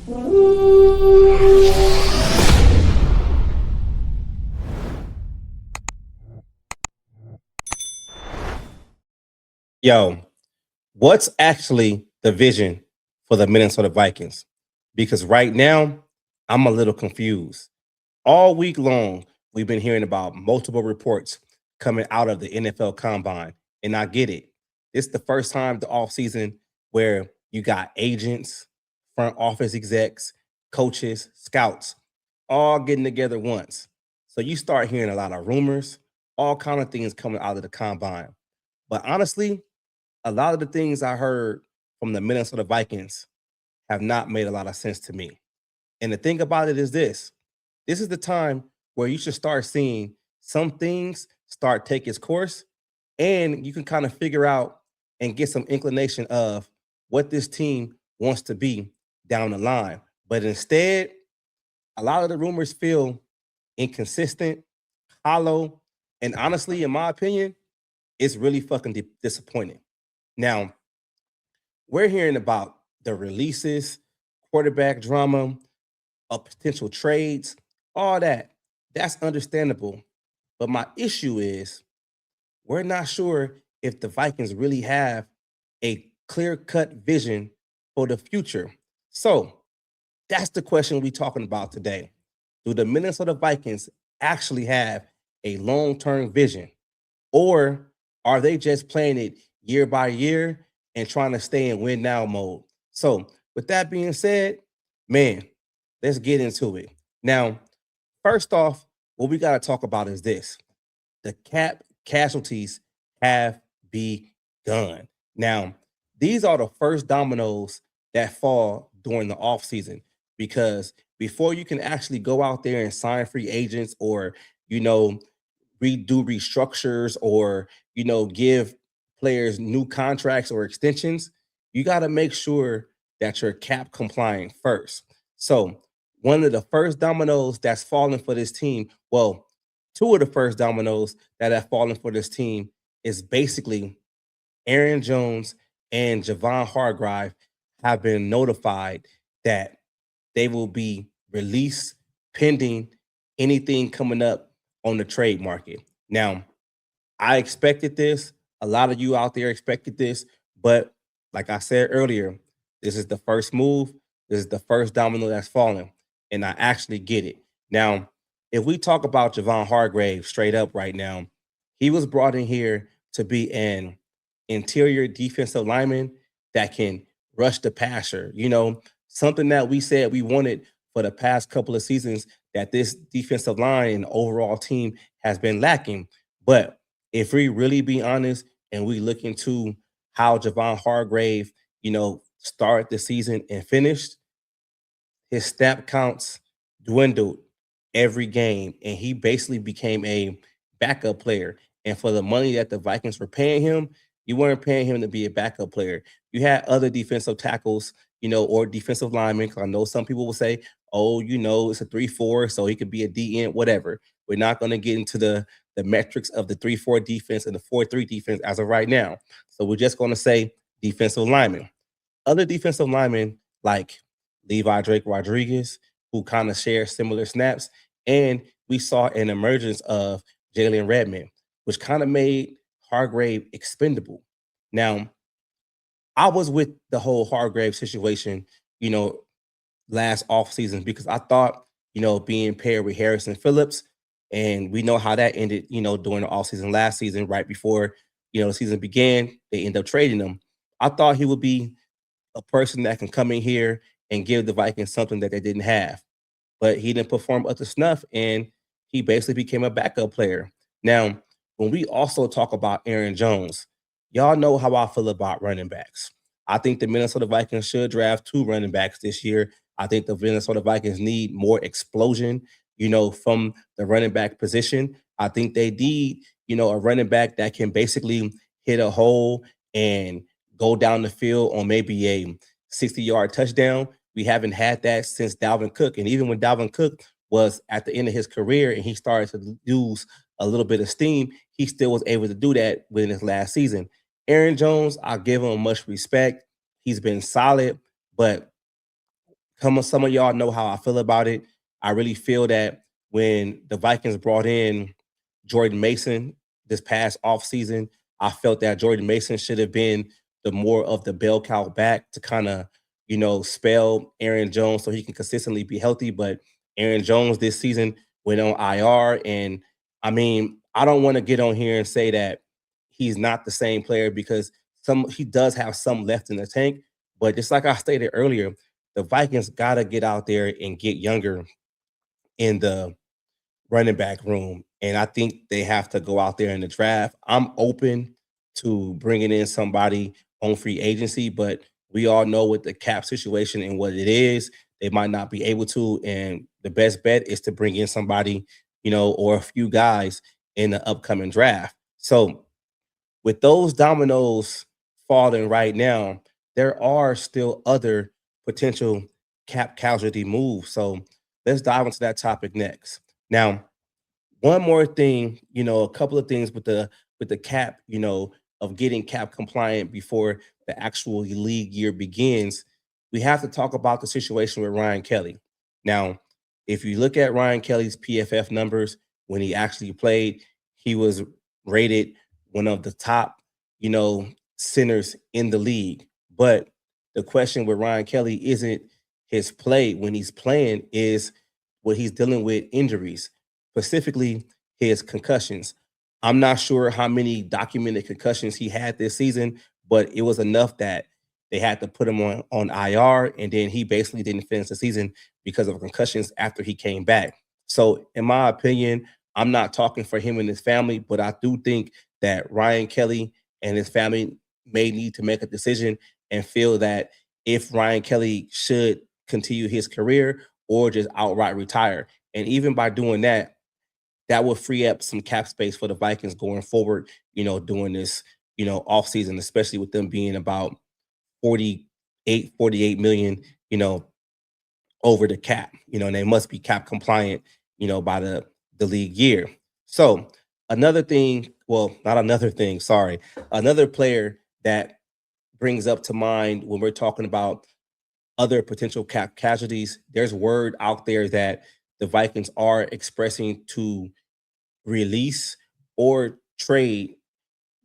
Yo, what's actually the vision for the Minnesota Vikings? Because right now, I'm a little confused. All week long, we've been hearing about multiple reports coming out of the NFL Combine, and I get it. It's the first time the offseason where you got agents, front office execs, coaches, scouts, all getting together once. So you start hearing a lot of rumors, all kind of things coming out of the combine. But honestly, a lot of the things I heard from the Minnesota Vikings have not made a lot of sense to me. And the thing about it is this is the time where you should start seeing some things start take its course, and you can kind of figure out and get some inclination of what this team wants to be down the line. But instead, a lot of the rumors feel inconsistent, hollow, and honestly, in my opinion, it's really fucking disappointing. Now, we're hearing about the releases, quarterback drama, potential trades, all that. That's understandable. But my issue is we're not sure if the Vikings really have a clear cut vision for the future. So that's the question we're talking about today. Do the Minnesota Vikings actually have a long term vision? Or are they just playing it year by year and trying to stay in win now mode? So, with that being said, man, let's get into it. Now, first off, what we got to talk about is this: the cap casualties have begun. Now, these are the first dominoes that fall during the offseason because before you can actually go out there and sign free agents or, you know, redo restructures or, give players new contracts or extensions, you got to make sure that you're cap compliant first. So, one of the first dominoes that's fallen for this team, well, two of the first dominoes that have fallen for this team is basically Aaron Jones and Jevon Hargrave have been notified that they will be released pending anything coming up on the trade market. Now, I expected this. A lot of you out there expected this, but like I said earlier, this is the first move. This is the first domino that's falling, and I actually get it. Now, if we talk about Javon Hargrave straight up right now, he was brought in here to be an interior defensive lineman that can rush the passer. Something that we said we wanted for the past couple of seasons that this defensive line and overall team has been lacking. But if we really be honest and we look into how Javon Hargrave, started the season and finished, his snap counts dwindled every game, and he basically became a backup player. And for the money that the Vikings were paying him, you weren't paying him to be a backup player. You had other defensive tackles, or defensive linemen. 'Cause I know some people will say, "Oh, it's a 3-4, so he could be a DN, whatever." We're not going to get into the metrics of the 3-4 defense and the 4-3 defense as of right now. So we're just going to say defensive linemen. Other defensive linemen like Levi Drake Rodriguez, who kind of share similar snaps, and we saw an emergence of Jalen Redmond, which kind of made Hargrave expendable. Now, I was with the whole Hargrave situation, you know, last offseason because I thought, being paired with Harrison Phillips, and we know how that ended, during the offseason last season, right before, the season began, they end up trading him. I thought he would be a person that can come in here and give the Vikings something that they didn't have. But he didn't perform up to snuff, and he basically became a backup player. Now, when we also talk about Aaron Jones, y'all know how I feel about running backs. I think the Minnesota Vikings should draft two running backs this year. I think the Minnesota Vikings need more explosion, from the running back position. I think they need, a running back that can basically hit a hole and go down the field on maybe a 60-yard touchdown. We haven't had that since Dalvin Cook. And even when Dalvin Cook was at the end of his career and he started to lose a little bit of steam, he still was able to do that within his last season. Aaron Jones, I give him much respect. He's been solid, but some of y'all know how I feel about it. I really feel that when the Vikings brought in Jordan Mason this past offseason, I felt that Jordan Mason should have been the more of the bell cow back to kind of, spell Aaron Jones so he can consistently be healthy. But Aaron Jones this season went on IR. And I mean, I don't want to get on here and say that he's not the same player because he does have some left in the tank. But just like I stated earlier, the Vikings gotta get out there and get younger in the running back room. And I think they have to go out there in the draft. I'm open to bringing in somebody on free agency, but we all know with the cap situation and what it is, they might not be able to. And the best bet is to bring in somebody, or a few guys in the upcoming draft. So with those dominoes falling right now, there are still other potential cap casualty moves. So let's dive into that topic next. Now, one more thing, a couple of things with the cap, of getting cap compliant before the actual league year begins. We have to talk about the situation with Ryan Kelly. Now, if you look at Ryan Kelly's PFF numbers when he actually played, he was rated one of the top, centers in the league. But the question with Ryan Kelly isn't his play when he's playing, is what he's dealing with injuries, specifically his concussions. I'm not sure how many documented concussions he had this season, but it was enough that they had to put him on IR, and then he basically didn't finish the season because of concussions after he came back. So, in my opinion, I'm not talking for him and his family, but I do think that Ryan Kelly and his family may need to make a decision and feel that if Ryan Kelly should continue his career or just outright retire. And even by doing that, that will free up some cap space for the Vikings going forward, doing this, off season, especially with them being about 48 million, over the cap, and they must be cap compliant, by the league year. So another thing, well, not another thing, sorry, another player that brings up to mind when we're talking about other potential cap casualties, there's word out there that the Vikings are expressing to release or trade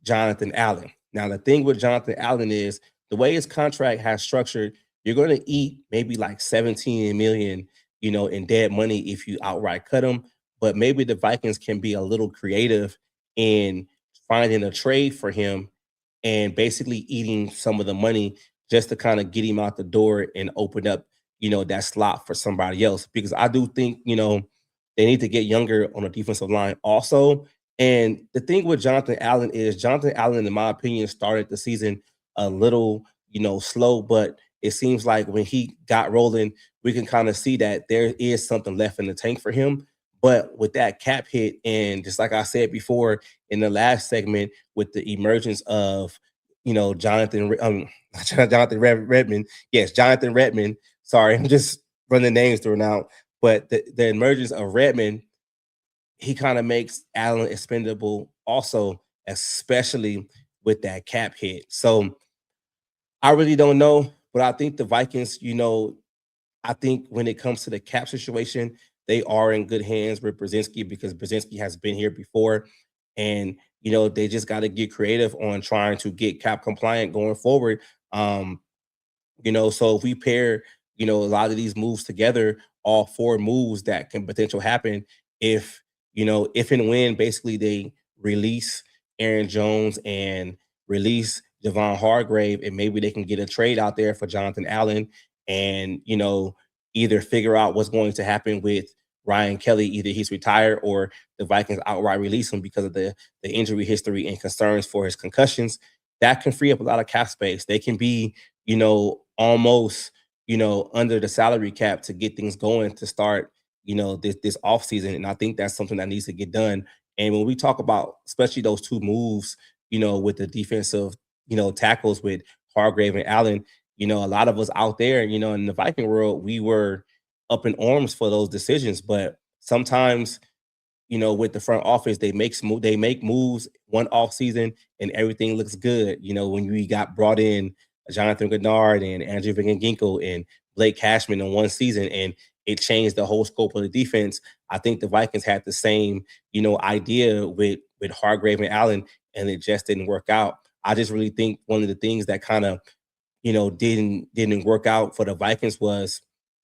Jonathan Allen. Now, the thing with Jonathan Allen is the way his contract has structured, you're going to eat maybe like 17 million, in dead money if you outright cut him. But maybe the Vikings can be a little creative in finding a trade for him and basically eating some of the money just to kind of get him out the door and open up, that slot for somebody else. Because I do think, they need to get younger on the defensive line also. And the thing with Jonathan Allen is Jonathan Allen, in my opinion, started the season a little, slow, but it seems like when he got rolling, we can kind of see that there is something left in the tank for him. But with that cap hit, and just like I said before in the last segment, with the emergence of, Jonathan Redmond, yes, Jonathan Redmond. Sorry, I'm just running names through now. But the emergence of Redmond, he kind of makes Allen expendable also, especially with that cap hit. So I really don't know, but I think the Vikings, I think when it comes to the cap situation, they are in good hands with Brzezinski because Brzezinski has been here before. And, they just got to get creative on trying to get cap compliant going forward. So if we pair, a lot of these moves together, all four moves that can potential happen if, if and when basically they release Aaron Jones and release Jevon Hargrave, and maybe they can get a trade out there for Jonathan Allen and, either figure out what's going to happen with Ryan Kelly, either he's retired or the Vikings outright release him because of the injury history and concerns for his concussions. That can free up a lot of cap space. They can be, almost, under the salary cap to get things going to start, this off season. And I think that's something that needs to get done. And when we talk about, especially those two moves, with the defensive, tackles with Hargrave and Allen, a lot of us out there, in the Viking world, we were up in arms for those decisions. But sometimes, with the front office, they make moves one off season and everything looks good. When we got brought in Jonathan Gennard and Andrew Van Ginkel and Blake Cashman in one season, and it changed the whole scope of the defense. I think the Vikings had the same, idea with Hargrave and Allen, and it just didn't work out. I just really think one of the things that kind of didn't work out for the Vikings was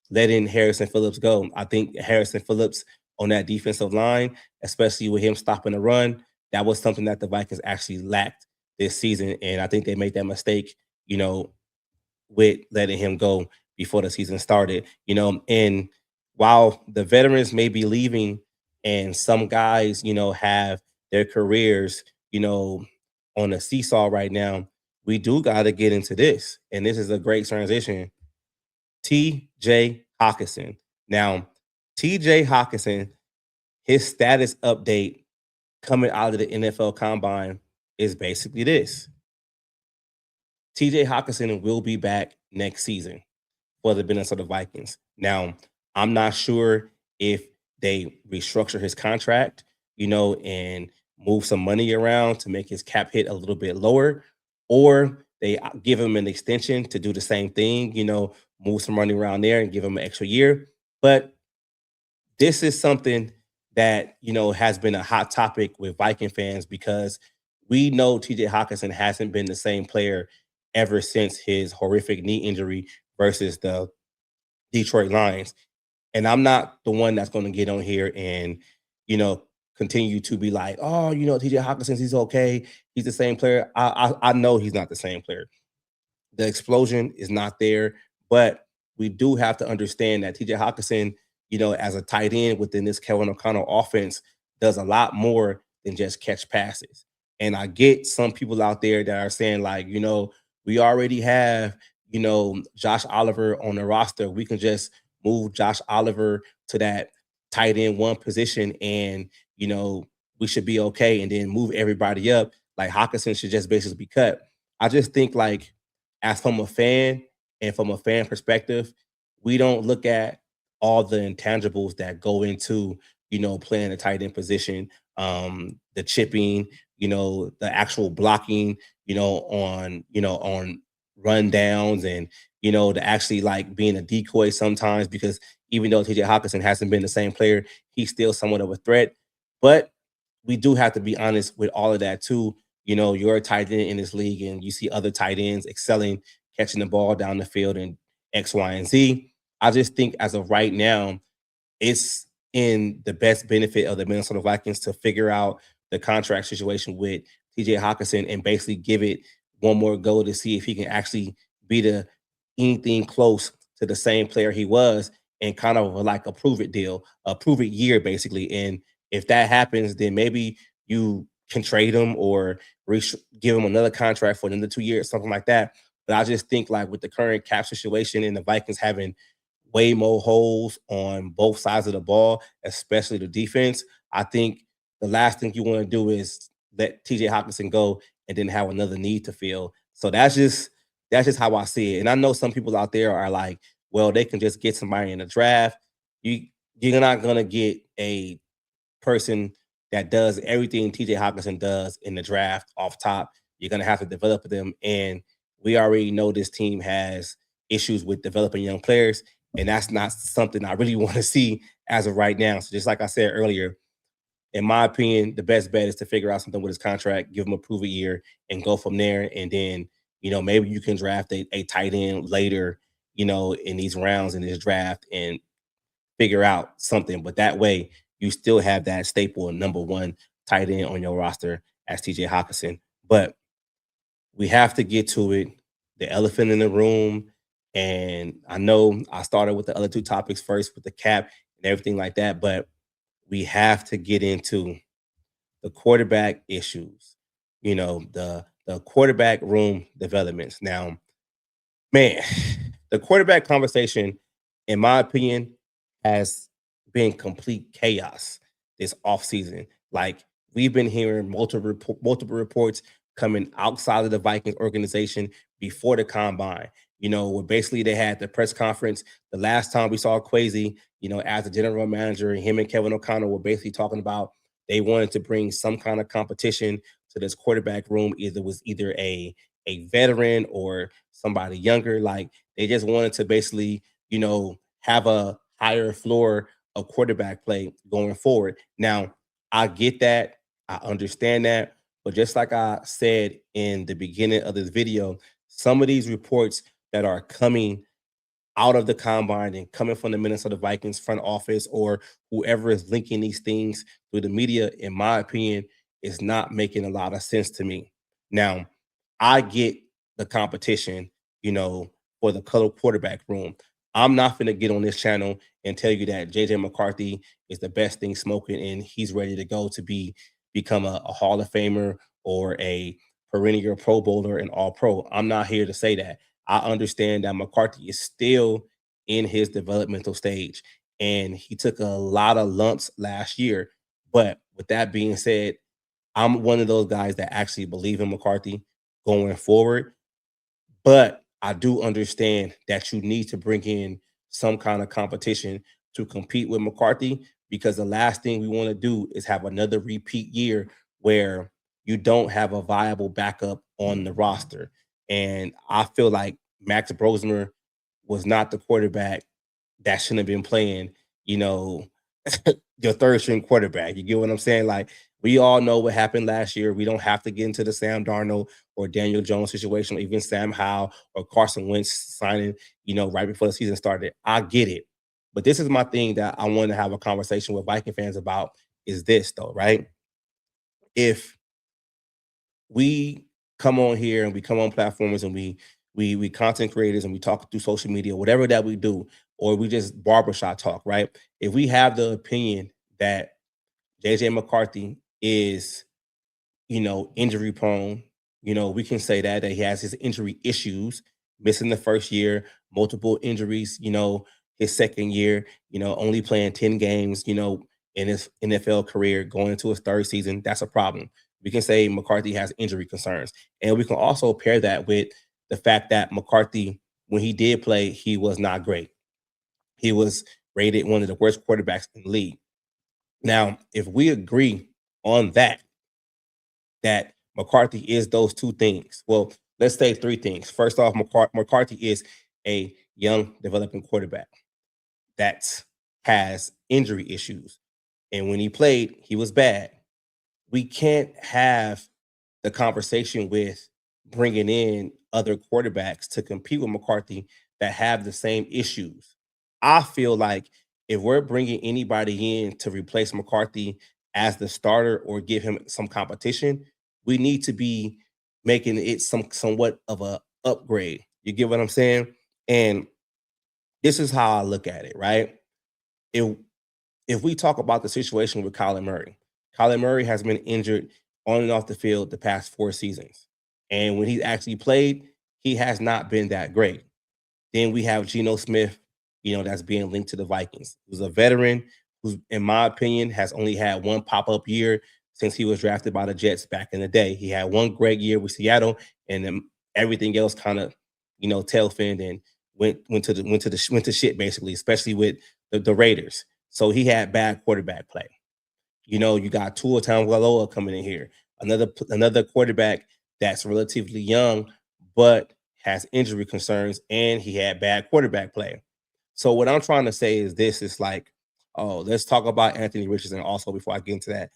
letting Harrison Phillips go. I think Harrison Phillips on that defensive line, especially with him stopping the run, that was something that the Vikings actually lacked this season. And I think they made that mistake, you know, with letting him go before the season started. And while the veterans may be leaving and some guys, have their careers, on a seesaw right now, we do got to get into this. And this is a great transition. TJ Hockenson. Now, TJ Hockenson, his status update coming out of the NFL combine is basically this. TJ Hockenson will be back next season for the Minnesota Vikings. Now, I'm not sure if they restructure his contract, and move some money around to make his cap hit a little bit lower, or they give him an extension to do the same thing, move some money around there and give him an extra year. But this is something that has been a hot topic with Viking fans because we know TJ Hockenson hasn't been the same player ever since his horrific knee injury versus the Detroit Lions. And I'm not the one that's going to get on here and you know continue to be like, oh, TJ Hockenson, he's okay, he's the same player. I know he's not the same player. The explosion is not there, but we do have to understand that TJ Hockenson, as a tight end within this Kevin O'Connell offense, does a lot more than just catch passes. And I get some people out there that are saying, like, we already have, Josh Oliver on the roster. We can just move Josh Oliver to that tight end one position and, we should be okay. And then move everybody up. Like Hockenson should just basically be cut. I just think like as from a fan and from a fan perspective, we don't look at all the intangibles that go into, playing a tight end position, the chipping, the actual blocking, on run downs and, to actually like being a decoy sometimes because even though TJ Hockenson hasn't been the same player, he's still somewhat of a threat. But we do have to be honest with all of that too. You're a tight end in this league and you see other tight ends excelling, catching the ball down the field and X, Y, and Z. I just think as of right now, it's in the best benefit of the Minnesota Vikings to figure out the contract situation with TJ Hockenson and basically give it one more go to see if he can actually be the anything close to the same player he was and kind of like a prove it deal, a prove it year basically. And if that happens, then maybe you can trade him or give him another contract for another 2 years, something like that. But I just think like with the current cap situation and the Vikings having way more holes on both sides of the ball, especially the defense, I think the last thing you want to do is let TJ Hockenson go and then have another need to fill. So that's just how I see it. And I know some people out there are like, well, they can just get somebody in the draft. You you're not gonna get a person that does everything TJ Hockenson does in the draft off top. You're gonna have to develop them. And we already know this team has issues with developing young players, and that's not something I really want to see as of right now. So just like I said earlier, in my opinion, the best bet is to figure out something with his contract, give him a prove a year, and go from there. And then, maybe you can draft a tight end later, in these rounds in this draft and figure out something. But that way, you still have that staple and number one tight end on your roster as TJ Hockenson. But we have to get to it. The elephant in the room. And I know I started with the other two topics first with the cap and everything like that, but we have to get into the quarterback issues, the quarterback room developments. Now, man, the quarterback conversation, in my opinion, has been complete chaos this offseason. Like we've been hearing multiple reports coming outside of the Vikings organization before the combine. Where basically they had the press conference. The last time we saw Quasi, as the general manager, him and Kevin O'Connell were basically talking about they wanted to bring some kind of competition to this quarterback room. Either a veteran or somebody younger. Like they just wanted to basically have a higher floor of quarterback play going forward. Now, I get that. I understand that. But just like I said in the beginning of this video, some of these reports that are coming out of the combine and coming from the Minnesota Vikings front office or whoever is linking these things through the media, in my opinion, is not making a lot of sense to me. Now, I get the competition, you know, for the color quarterback room. I'm not going to get on this channel and tell you that JJ McCarthy is the best thing smoking and he's ready to go to become a Hall of Famer or a perennial Pro Bowler and All Pro. I'm not here to say that. I understand that McCarthy is still in his developmental stage and he took a lot of lumps last year. But with that being said, I'm one of those guys that actually believe in McCarthy going forward. But I do understand that you need to bring in some kind of competition to compete with McCarthy because the last thing we want to do is have another repeat year where you don't have a viable backup on the roster. And I feel like Max Brosmer was not the quarterback that shouldn't have been playing, you know, your third string quarterback. You get what I'm saying? Like, we all know what happened last year. We don't have to get into the Sam Darnold or Daniel Jones situation, or even Sam Howell or Carson Wentz signing, right before the season started. I get it. But this is my thing that I want to have a conversation with Viking fans about is this, though, right? If we come on here and we come on platforms and we content creators and we talk through social media, whatever that we do, or we just barbershop talk, right? If we have the opinion that JJ McCarthy is, injury prone, we can say that he has his injury issues, missing the first year, multiple injuries, his second year, only playing 10 games, in his NFL career, going into his third season. That's a problem. We can say McCarthy has injury concerns. And we can also pair that with the fact that McCarthy, when he did play, he was not great. He was rated one of the worst quarterbacks in the league. Now, if we agree on that McCarthy is those two things, well, let's say three things. First off, McCarthy is a young developing quarterback that has injury issues. And when he played, he was bad. We can't have the conversation with bringing in other quarterbacks to compete with McCarthy that have the same issues. I feel like if we're bringing anybody in to replace McCarthy as the starter or give him some competition, we need to be making it somewhat of a upgrade. You get what I'm saying? And this is how I look at it, right? If if we talk about the situation with Kyler Murray has been injured on and off the field the past 4 seasons. And when he's actually played, he has not been that great. Then we have Geno Smith, that's being linked to the Vikings, who's a veteran, who, in my opinion, has only had one pop-up year since he was drafted by the Jets back in the day. He had one great year with Seattle, and then everything else kind of, tail finned and went to shit basically, especially with the Raiders. So he had bad quarterback play. You got Tua Tagovailoa coming in here, another quarterback that's relatively young, but has injury concerns, and he had bad quarterback play. So what I'm trying to say is this: is like, oh, let's talk about Anthony Richardson also before I get into that.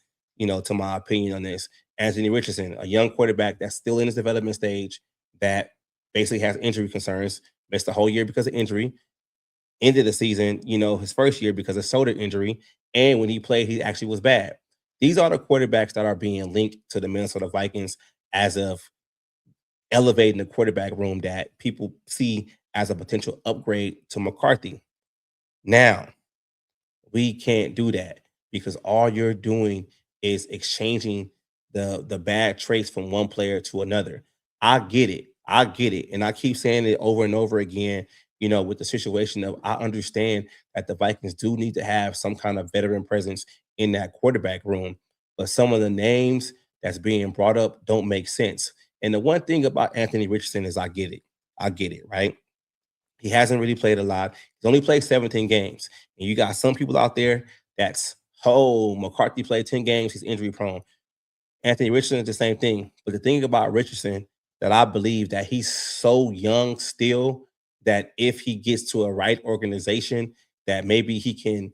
To my opinion on this, Anthony Richardson, a young quarterback that's still in his development stage, that basically has injury concerns, missed the whole year because of injury, ended the season, his first year because of shoulder injury. And when he played, he actually was bad. These are the quarterbacks that are being linked to the Minnesota Vikings as of elevating the quarterback room that people see as a potential upgrade to McCarthy. Now, we can't do that because all you're doing is exchanging the bad traits from one player to another. I get it. I get it. And I keep saying it over and over again, with the situation of I understand that the Vikings do need to have some kind of veteran presence in that quarterback room. But some of the names that's being brought up don't make sense. And the one thing about Anthony Richardson is I get it. I get it, right? He hasn't really played a lot. He's only played 17 games. And you got some people out there that's, oh, McCarthy played 10 games. He's injury prone. Anthony Richardson is the same thing. But the thing about Richardson that I believe that he's so young still that if he gets to a right organization, that maybe he can,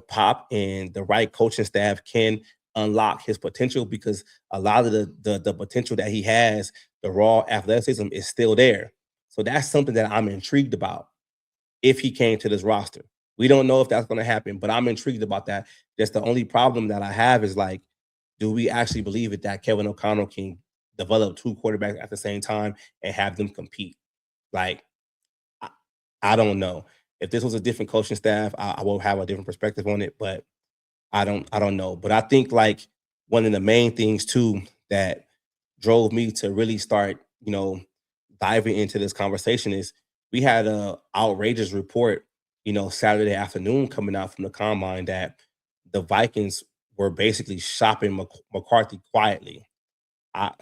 pop, and the right coaching staff can unlock his potential, because a lot of the potential that he has, the raw athleticism is still there. So that's something that I'm intrigued about if he came to this roster. We don't know if that's going to happen, but I'm intrigued about that. Just the only problem that I have is like, do we actually believe it that Kevin O'Connell can develop two quarterbacks at the same time and have them compete? Like, I, I don't know. If this was a different coaching staff, I will have a different perspective on it, but I don't know. But I think like one of the main things too that drove me to really start, diving into this conversation is we had a outrageous report, Saturday afternoon coming out from the combine that the Vikings were basically shopping McCarthy quietly. I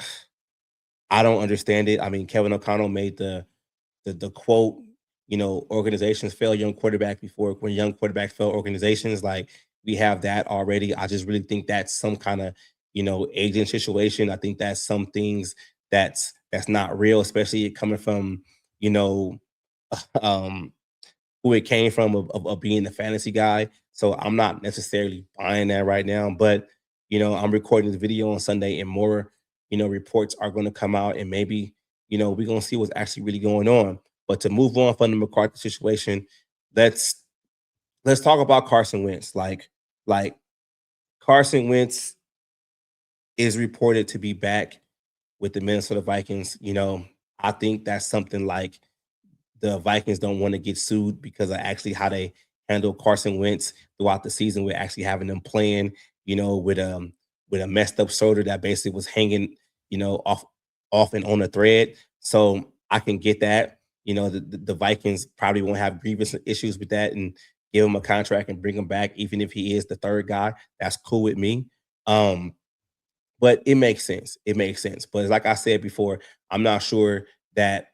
I don't understand it. I mean, Kevin O'Connell made the quote, organizations fail young quarterback before when young quarterbacks fail organizations. Like, we have that already. I just really think that's some kind of, agent situation. I think that's some things that's not real, especially it coming from, you know, um who it came from of being the fantasy guy. So I'm not necessarily buying that right now. But I'm recording this video on Sunday, and more, reports are going to come out, and maybe, we're going to see what's actually really going on. But to move on from the McCarthy situation, let's let's talk about Carson Wentz. Like Carson Wentz is reported to be back with the Minnesota Vikings. I think that's something like the Vikings don't want to get sued because of actually how they handle Carson Wentz throughout the season, with actually having them playing, with a messed up shoulder that basically was hanging, off and on a thread. So I can get that. The Vikings probably won't have grievous issues with that and give him a contract and bring him back, even if he is the third guy. That's cool with me. Um, but it makes sense. It makes sense. But like I said before, I'm not sure that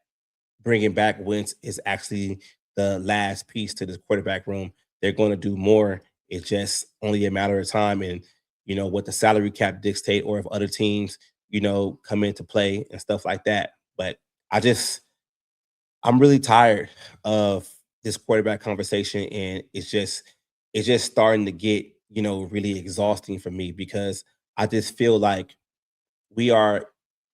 bringing back Wentz is actually the last piece to this quarterback room. They're going to do more. It's just only a matter of time, and what the salary cap dictate, or if other teams, come into play and stuff like that. But I just I'm really tired of this quarterback conversation, and it's just starting to get, really exhausting for me, because I just feel like we are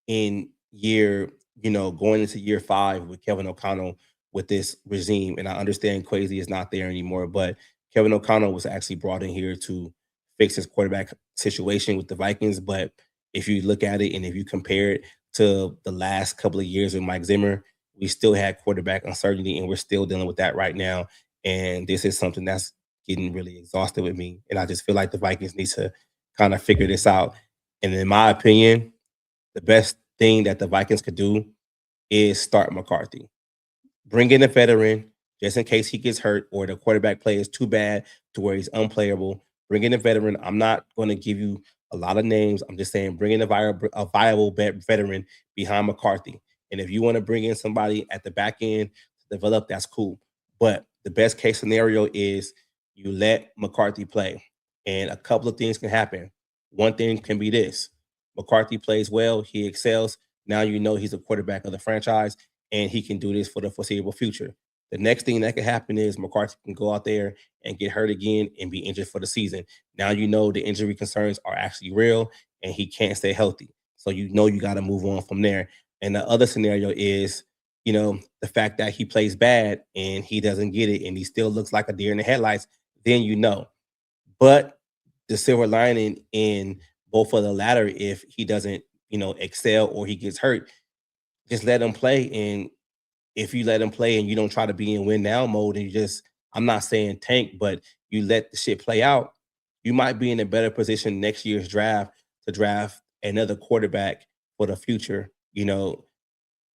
in going into year 5 with Kevin O'Connell with this regime. And I understand Quasi is not there anymore, but Kevin O'Connell was actually brought in here to fix his quarterback situation with the Vikings. But if you look at it and if you compare it to the last couple of years with Mike Zimmer, we still had quarterback uncertainty, and we're still dealing with that right now. And this is something that's getting really exhausted with me. And I just feel like the Vikings need to kind of figure this out. And in my opinion, the best thing that the Vikings could do is start McCarthy. Bring in a veteran just in case he gets hurt or the quarterback play is too bad to where he's unplayable. Bring in a veteran. I'm not going to give you a lot of names. I'm just saying bring in a viable veteran behind McCarthy. And if you want to bring in somebody at the back end to develop, that's cool. But the best case scenario is you let McCarthy play. And a couple of things can happen. One thing can be this: McCarthy plays well, he excels. Now you know he's a quarterback of the franchise, and he can do this for the foreseeable future. The next thing that could happen is McCarthy can go out there and get hurt again and be injured for the season. Now you know the injury concerns are actually real, and he can't stay healthy. So you know you got to move on from there. And the other scenario is, the fact that he plays bad and he doesn't get it and he still looks like a deer in the headlights, then you know. But the silver lining in both of the latter, if he doesn't, excel or he gets hurt, just let him play. And if you let him play and you don't try to be in win now mode, and you just, I'm not saying tank, but you let the shit play out, you might be in a better position next year's draft to draft another quarterback for the future,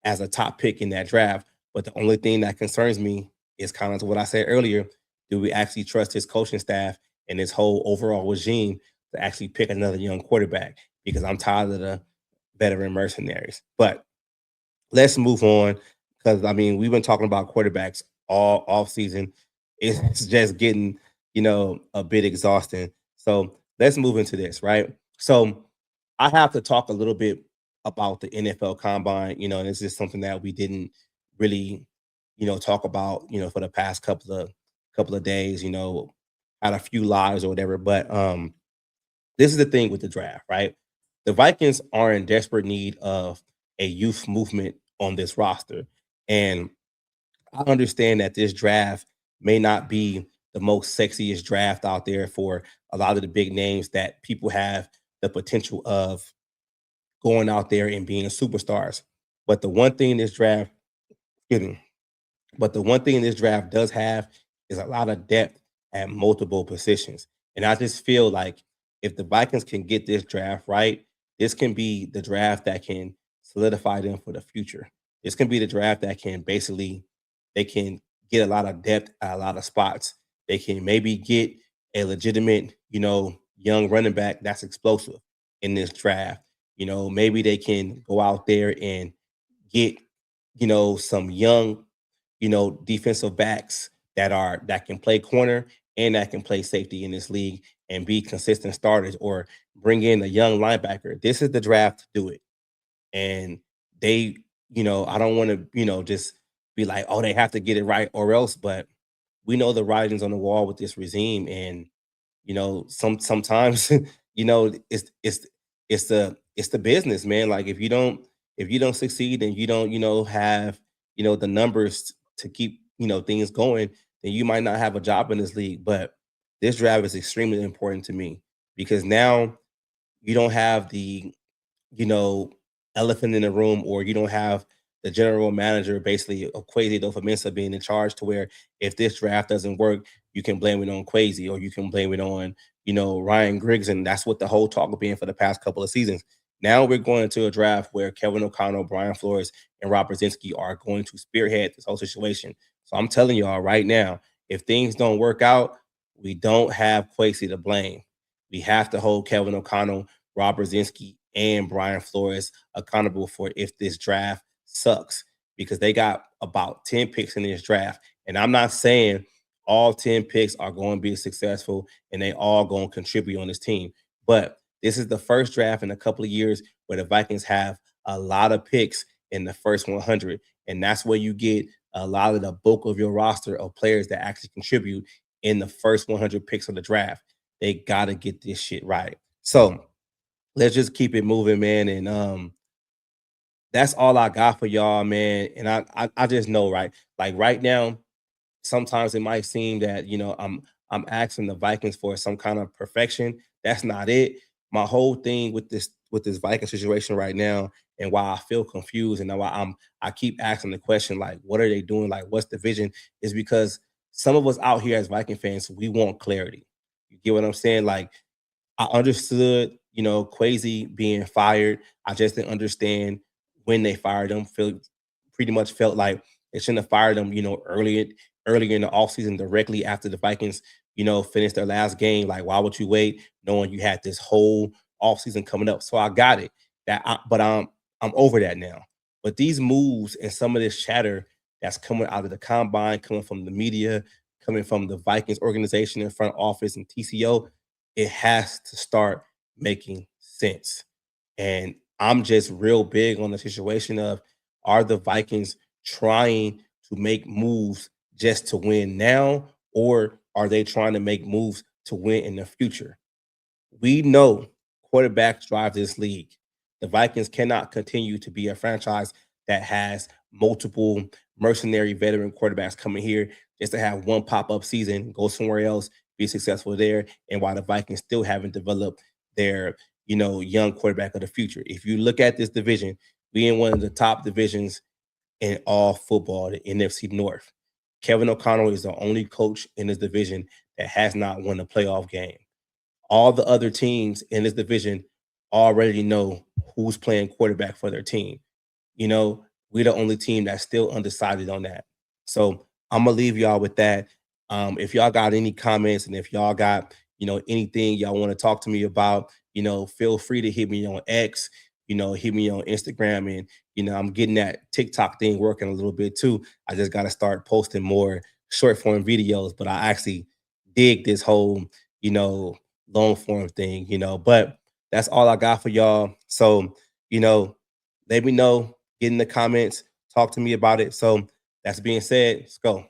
as a top pick in that draft. But the only thing that concerns me is kind of what I said earlier. Do we actually trust his coaching staff and his whole overall regime to actually pick another young quarterback? Because I'm tired of the veteran mercenaries. But let's move on, because I mean we've been talking about quarterbacks all off season. It's just getting, a bit exhausting. So let's move into this, right? So I have to talk a little bit about the NFL combine, and this is something that we didn't really talk about, for the past couple of days, had a few lives or whatever. But this is the thing with the draft, right? The Vikings are in desperate need of a youth movement on this roster. And I understand that this draft may not be the most sexiest draft out there for a lot of the big names that people have the potential of going out there and being superstars. But the one thing this draft, excuse me, but the one thing this draft does have is a lot of depth at multiple positions. And I just feel like if the Vikings can get this draft right, this can be the draft that can solidify them for the future. This can be the draft that can basically they can get a lot of depth at a lot of spots. They can maybe get a legitimate, young running back that's explosive in this draft. Maybe they can go out there and get, some young defensive backs that can play corner and that can play safety in this league and be consistent starters or bring in a young linebacker. This is the draft to do it. And they, I don't want to, just be like, oh, they have to get it right or else, but we know the writings on the wall with this regime. And, sometimes, it's the business, man. Like if you don't succeed and you don't, have, the numbers to keep, things going, then you might not have a job in this league. But this draft is extremely important to me because now you don't have the, you know, elephant in the room, or you don't have the general manager basically of Quasi Mensa being in charge to where if this draft doesn't work, you can blame it on Quasi or you can blame it on, Ryan Griggs. And that's what the whole talk of being for the past couple of seasons. Now we're going into a draft where Kevin O'Connell, Brian Flores, and Rob Brzezinski are going to spearhead this whole situation. So I'm telling y'all right now, if things don't work out, we don't have Quasi to blame. We have to hold Kevin O'Connell, Rob Brzezinski, and Brian Flores accountable for if this draft sucks, because they got about 10 picks in this draft. And I'm not saying all 10 picks are going to be successful and they all going to contribute on this team. But this is the first draft in a couple of years where the Vikings have a lot of picks in the first 100. And that's where you get a lot of the bulk of your roster of players that actually contribute in the first 100 picks of the draft. They got to get this shit right. So let's just keep it moving, man. And that's all I got for y'all, man. And I just know, right? Like right now, sometimes it might seem that I'm asking the Vikings for some kind of perfection. That's not it. My whole thing with this Viking situation right now, and why I feel confused and why I keep asking the question, like, what are they doing? Like, what's the vision? Is because some of us out here as Viking fans, we want clarity. You get what I'm saying? Like, I understood, Quasi being fired. I just didn't understand when they fired him. Pretty much felt like they shouldn't have fired him, earlier in the offseason directly after the Vikings, finished their last game. Like, why would you wait knowing you had this whole offseason coming up? So I got it. But I'm over that now. But these moves and some of this chatter that's coming out of the combine, coming from the media, coming from the Vikings organization in front office and TCO, it has to start making sense. And I'm just real big on the situation of, are the Vikings trying to make moves just to win now, or are they trying to make moves to win in the future? We know quarterbacks drive this league. The Vikings cannot continue to be a franchise that has multiple mercenary veteran quarterbacks coming here just to have one pop-up season, go somewhere else, be successful there, and while the Vikings still haven't developed their, young quarterback of the future. If you look at this division, we in one of the top divisions in all football, the NFC North. Kevin O'Connell is the only coach in this division that has not won a playoff game. All the other teams in this division already know who's playing quarterback for their team. We're the only team that's still undecided on that. So I'm gonna leave y'all with that. If y'all got any comments and if y'all got, anything y'all want to talk to me about, feel free to hit me on X, hit me on Instagram. And, I'm getting that TikTok thing working a little bit too. I just got to start posting more short form videos, but I actually dig this whole, you know, long form thing, but that's all I got for y'all. So, you know, let me know, get in the comments, talk to me about it. So That's being said, let's go.